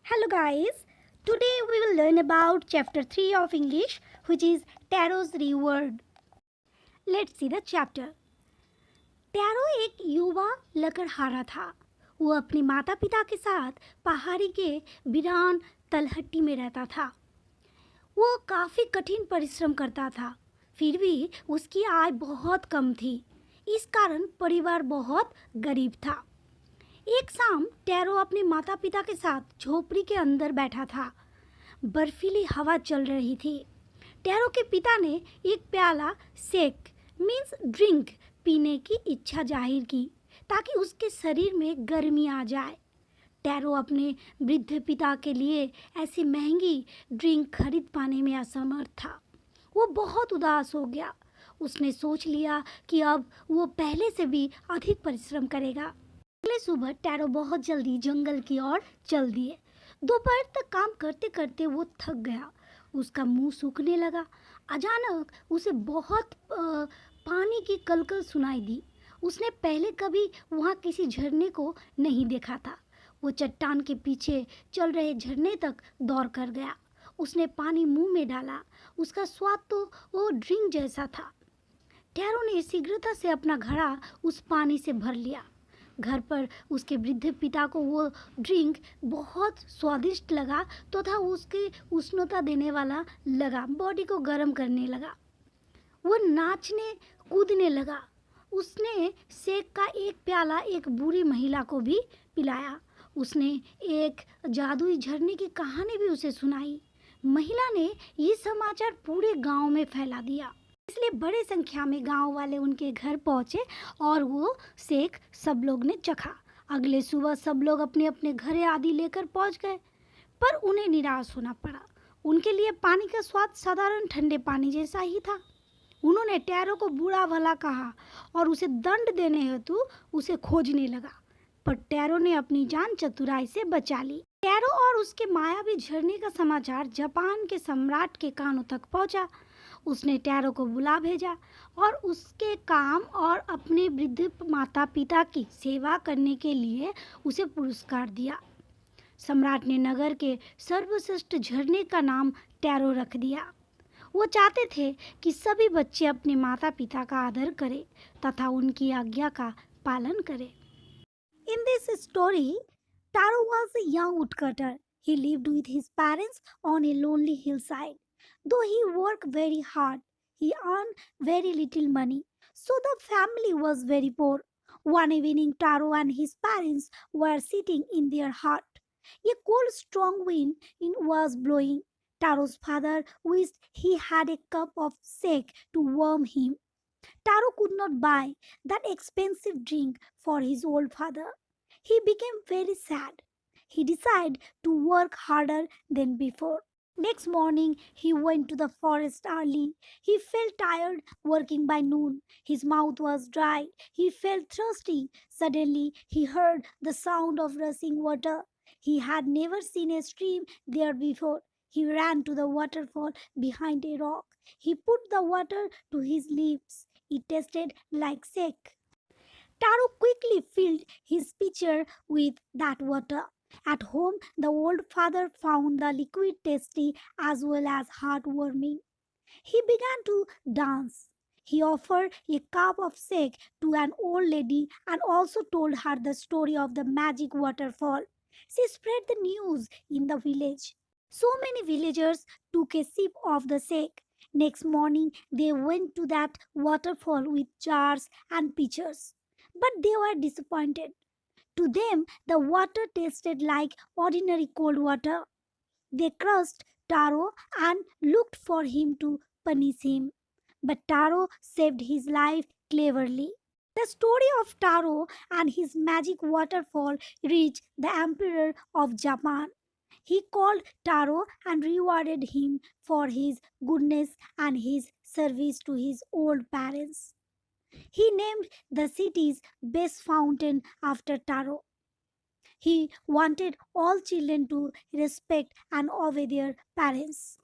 Hello guys, today we will learn about chapter 3 of English which is Taro's reward. Let's see the chapter. Tarot एक युवा लकड़हारा था। वो अपने माता पिता के साथ पहाड़ी के वीरान तलहट्टी में रहता था। वो काफ़ी कठिन परिश्रम करता था, फिर भी उसकी आय बहुत कम थी। इस कारण परिवार बहुत गरीब था। एक शाम टैरो अपने माता पिता के साथ झोपड़ी के अंदर बैठा था। बर्फीली हवा चल रही थी। टैरो के पिता ने एक प्याला शेक मीन्स ड्रिंक पीने की इच्छा जाहिर की ताकि उसके शरीर में गर्मी आ जाए। टैरो अपने वृद्ध पिता के लिए ऐसी महंगी ड्रिंक खरीद पाने में असमर्थ था। वो बहुत उदास हो गया। उसने सोच लिया कि अब वो पहले से भी अधिक परिश्रम करेगा। अगले सुबह टैरो बहुत जल्दी जंगल की ओर चल दिए। दोपहर तक काम करते करते वो थक गया। उसका मुंह सूखने लगा। अचानक उसे बहुत पानी की कलकल सुनाई दी। उसने पहले कभी वहाँ किसी झरने को नहीं देखा था। वो चट्टान के पीछे चल रहे झरने तक दौड़ कर गया। उसने पानी मुंह में डाला। उसका स्वाद तो वो ड्रिंक जैसा था। टैरो ने शीघ्रता से अपना घड़ा उस पानी से भर लिया। घर पर उसके वृद्ध पिता को वो ड्रिंक बहुत स्वादिष्ट लगा तथा उसके उष्णता देने वाला लगा, बॉडी को गर्म करने लगा। वो नाचने कूदने लगा। उसने शेक का एक प्याला एक बूढ़ी महिला को भी पिलाया। उसने एक जादुई झरने की कहानी भी उसे सुनाई। महिला ने ये समाचार पूरे गांव में फैला दिया, इसलिए बड़े संख्या में गांव वाले उनके घर पहुंचे और वो शेक सब लोग ने चखा। अगले सुबह सब लोग अपने अपने घर आदि लेकर पहुंच गए, पर उन्हें निराश होना पड़ा। उनके लिए पानी का स्वाद साधारण ठंडे पानी जैसा ही था। उन्होंने टैरो को बुरा भला कहा और उसे दंड देने हेतु उसे खोजने लगा, पर टैरो ने अपनी जान चतुराई से बचा ली। टैरो और उसके मायावी झरने का समाचार जापान के सम्राट के कानों तक पहुंचा। उसने टैरो को बुला भेजा और उसके काम और अपने वृद्ध माता पिता की सेवा करने के लिए उसे पुरस्कार दिया। सम्राट ने नगर के सर्वश्रेष्ठ झरने का नाम टैरो रख दिया। वो चाहते थे कि सभी बच्चे अपने माता पिता का आदर करें तथा उनकी आज्ञा का पालन करें। In this story, Taro was a young woodcutter. He lived with his parents on a lonely hillside. Though he worked very hard, he earned very little money, so the family was very poor. One evening, Taro and his parents were sitting in their hut. A cold, strong wind was blowing. Taro's father wished he had a cup of sake to warm him. Taro could not buy that expensive drink for his old father. He became very sad. He decided to work harder than before. Next morning, he went to the forest early. He felt tired working by noon. His mouth was dry. He felt thirsty. Suddenly, he heard the sound of rushing water. He had never seen a stream there before. He ran to the waterfall behind a rock. He put the water to his lips. It tasted like sake. Taro quickly filled his pitcher with that water. At home, the old father found the liquid tasty as well as heartwarming. He began to dance. He offered a cup of sake to an old lady and also told her the story of the magic waterfall. She spread the news in the village. So many villagers took a sip of the sake. Next morning, they went to that waterfall with jars and pitchers. But they were disappointed. To them, the water tasted like ordinary cold water. They cursed Taro and looked for him to punish him. But Taro saved his life cleverly. The story of Taro and his magic waterfall reached the Emperor of Japan. He called Taro and rewarded him for his goodness and his service to his old parents. He named the city's best fountain after Taro. He wanted all children to respect and obey their parents.